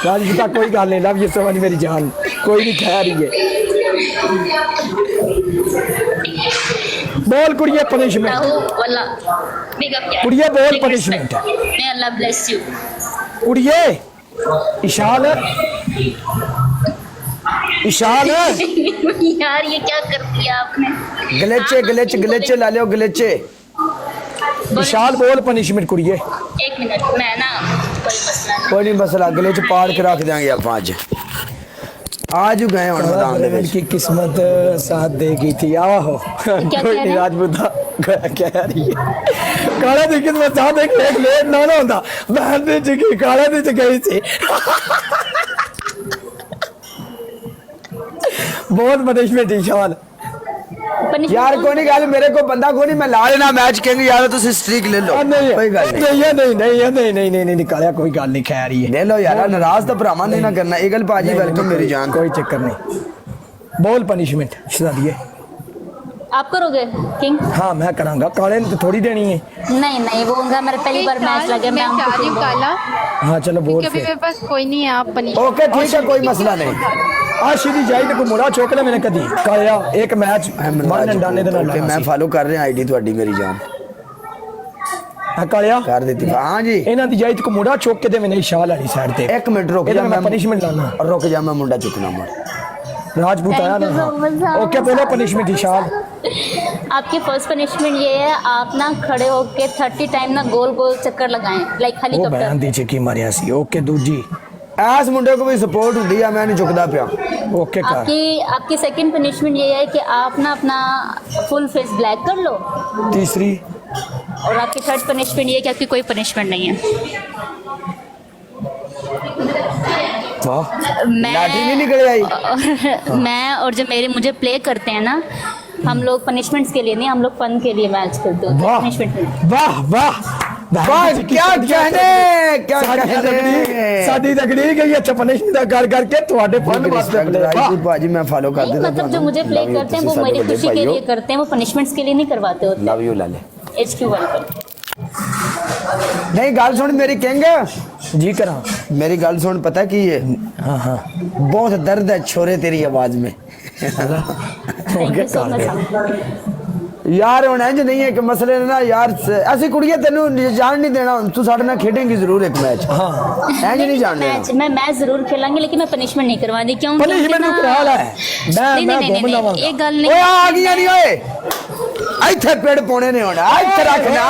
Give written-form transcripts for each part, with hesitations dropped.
राजपूता कोई गल नहीं, लव यू सो मच मेरी जान, कोई नहीं खैर ही है। बोल कुड़िए पनिशमेंट, कुड़िए बोल punishment. May Allah bless you. कुड़िए इशाल इशाल यार ये क्या कर दिया आपने? गलेचे गलेचे गलेचे ला लियो गलेचे। इशाल बोल पनिशमेंट कुड़िए। एक मिनट, मैं ना कोई मसला नहीं। कोई नहीं मसला, गले च पाड़ के रख देंगे आप आज गए हुण मैदान दे विच। की किस्मत साथ देगी थी। आहो कोई कह नहीं रहे? राजपूता कह रही है काले दी किस्मत साथ देख लेट लेट ना ना होंदा बहन दी जगी काले दी च गई थी। बहुत पनिशमेंट इशाल। Punishment यार कौन- कोई नहीं गल, मेरे को बंदा कोई नहीं, मैं ला लेना मैच कहेंगे यार तुम स्ट्रीक ले लो, नहीं कोई गल नहीं। नहीं नहीं नहीं नहीं नहीं नहीं नहीं निकालिया कोई गल नहीं खैर ही है। ले लो यार, नाराज तो भरावां नहीं ना करना। ईगल भाजी वेलकम मेरी जान। कोई चक्कर नहीं। बोल पनिशमेंट शहजादिए। आप करोगे किंग? हाँ मैं करांगा, काले ने तो थोड़ी देनी है। नहीं नहीं, वो उनका मेरा पहली बार मैच लगे, मैं मैं आपको चाह रही हूँ king काला, हाँ चलो बोल क्योंकि अभी फिर। मेरे पास कोई नहीं है। आप पनीर ओके ठीक है, कोई मसला नहीं। आशी दी जाई तो मुड़ा चुक ले मैंने कदी काया एक मैच मन अंडाने दे नाल ओके, मैं फॉलो कर रहा आईडी ਤੁਹਾਡੀ मेरी जान हां काया कर देती। हाँ जी ਇਹਨਾਂ ਦੀ ਜਾਈ ਤੇ ਮੁੜਾ ਚੁੱਕ ਕੇ ਦੇ ਮੈਨੇ ਇਸ਼ਾਲ ਵਾਲੀ ਸਾਈਡ ਤੇ एक मिनट रुक ਇਹਦਾ जा, ਮੈਂ ਪਨਿਸ਼ਮੈਂਟ ਲਾਣਾ। रुक जा, मैं मुंडा चुकना मुड़। राजपूत आया Thank you so much, ना। हाँ। ओके बोलो पनिशमेंट इशाल। आपकी फर्स्ट पनिशमेंट ये है, आप ना खड़े होके 30 टाइम ना गोल गोल चक्कर लगाएं लाइक ਉਹ हेलीकॉप्टर। ਬੈਨ ਦੀ ਚਕੀ ਮਾਰਿਆ ਸੀ। ओके दूजी ਐਸ ਮੁੰਡੇ को भी सपोर्ट ਹੁੰਦੀ ਆ, मैं नहीं चुकदा पिया। ओके कर आपकी आपकी सेकंड पनिशमेंट ये है कि आप ना अपना फुल फेस ब्लैक कर लो, तीसरी और आपकी थर्ड पनिशमेंट ये है कि आपकी कोई पनिशमेंट नहीं है। वाह लाठी नहीं निकल आई। मैं और जो मेरे मुझे प्ले करते हैं ना, हम लोग पनिशमेंट्स के लिए नहीं, हम लोग फन के लिए मैच करते होते हैं, वाह पनिशमेंट नहीं। वाह वाह वाह, क्या कहने क्या कहने। साडी तगड़ी गई अच्छा पनिशमेंट कर करके ਤੁਹਾਡੇ फन वास्ते प्ले राजपूत भाजी मैं फॉलो कर नहीं, देता मतलब जो मुझे प्ले करते हैं वो मेरी खुशी के लिए करते हैं, वो पनिशमेंट्स के लिए नहीं करवाते होते। लव यू लाले। HQ1 पर नहीं गल सुन मेरी किंग, जी करा। मेरी गल सुन, पता की है हाँ हाँ बहुत दर्द है छोरे तेरी आवाज में। Thank you so much. यार ਹੁਣ ਇੰਜ ਨਹੀਂ ਹੈ ਕਿ ਮਸਲੇ ਨੇ ਨਾ ਯਾਰ, ਅਸੀਂ ਕੁੜੀਆਂ ਤੈਨੂੰ ਜਾਣ ਨਹੀਂ ਦੇਣਾ, ਤੂੰ ਸਾਡੇ ਨਾਲ ਖੇਡੇਂਗੀ ਜ਼ਰੂਰ ਇੱਕ ਮੈਚ। हाँ ਇੰਜ ਨਹੀਂ ਜਾਣ ਦੇਣਾ। मैच मैं मैच जरूर खेलेंगे, लेकिन मैं पनिशमेंट नहीं करवानी। क्यों? पनिशमेंट क्योंकि नु करा ला है। नहीं मैं नहीं नहीं घूम नहीं, लवांगा। एक गल ਓਏ नहीं। ਆ ਗਈਆਂ ਨਹੀਂ ਓਏ, ਇੱਥੇ ਪੇੜ ਪਾਉਣੇ ਨੇ ਹੁਣ, ਇੱਥੇ ਰੱਖਣਾ।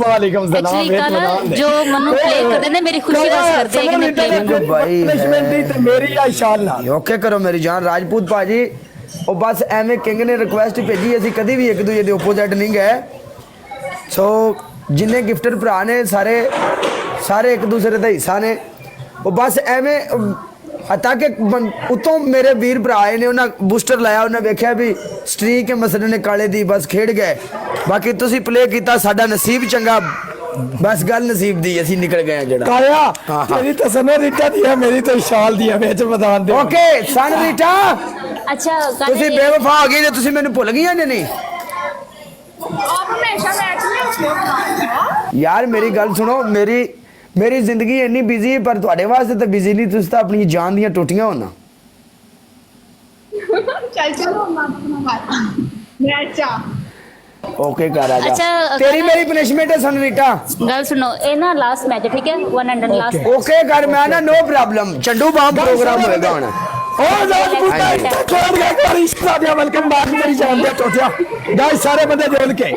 वालेकुम सलाम। एक्चुअली काला जो मनु प्ले करते हैं ना, मेरी खुशी वास्ते करते हैं कि मैं प्ले करूं। भाई पनिशमेंट दी ते मेरी या इशाल ना। ਓਕੇ ਕਰੋ ਮੇਰੀ ਜਾਨ। ਰਾਜਪੂਤ ਭਾਜੀ ਉਹ ਬਸ ਐਵੇਂ ਕਿੰਗ ਨੇ ਰਿਕੁਐਸਟ ਭੇਜੀ, ਅਸੀਂ ਕਦੀ ਵੀ ਇੱਕ ਦੂਜੇ ਦੇ ਆਪੋਜ਼ਿਟ ਨਹੀਂ ਗਏ। ਸੋ ਜਿੰਨੇ ਗਿਫਟਰ ਭਰਾ ਨੇ ਸਾਰੇ ਸਾਰੇ ਇੱਕ ਦੂਸਰੇ ਦਾ ਹਿੱਸਾ ਨੇ। ਉਹ ਬਸ ਐਵੇਂ ਹਤਾ ਕਿ ਉਤੋਂ ਮੇਰੇ ਵੀਰ ਭਰਾ ਆਏ ਨੇ, ਉਹਨਾਂ ਬੂਸਟਰ ਲਾਇਆ, ਉਹਨਾਂ ਵੇਖਿਆ ਵੀ ਸਟ੍ਰੀਕ ਮਸਲੇ ਨੇ ਕਾਲੇ ਦੀ, ਬਸ ਖੇਡ ਗਏ। ਬਾਕੀ ਤੁਸੀਂ ਪਲੇ ਕੀਤਾ, ਸਾਡਾ ਨਸੀਬ ਚੰਗਾ, ਬਸ ਗੱਲ ਨਸੀਬ ਦੀ, ਅਸੀਂ ਨਿਕਲ ਗਏ ਜਿਹੜਾ। काया हाँ। तेरी तो सनो रीटा दिया, मेरी तो इशाल दिया मैच मैदान दे। ਓਕੇ ਸਨ ਰੀਟਾ, अच्छा काला ਤੁਸੀਂ ਬੇਵਫਾ ਹੋ ਗਏ ਨੇ, ਤੁਸੀਂ ਮੈਨੂੰ ਭੁੱਲ ਗਈਆਂ ਨੇ। ਨਹੀਂ यार मेरी गल सुनो, मेरी जिंदगी इन्नी बिजी है, पर ਤੁਹਾਡੇ ਵਾਸਤੇ ਤਾਂ ਬਿਜ਼ੀ ਨਹੀਂ, ਤੁਸੀਂ ਤਾਂ ਆਪਣੀ ਜਾਨ ਦੀਆਂ ਟੋਟੀਆਂ ਹੋਣਾ। चल चलो मैं अच्छा ओके कर आजा। अच्छा, तेरी मेरी पनिशमेंट है सनरीटा। गल सुनो, ये ना लास्ट मैच है, ठीक है? 1 एंड लास्ट। ओके कर, मैं ना नो प्रॉब्लम, चंडू बाम प्रोग्राम होएगा हुन। और राजपूत छोड़ गया कोई इश्क दिया, वेलकम बैक मेरी जान दे टोटिया। गाइस सारे बंदे जोड़ के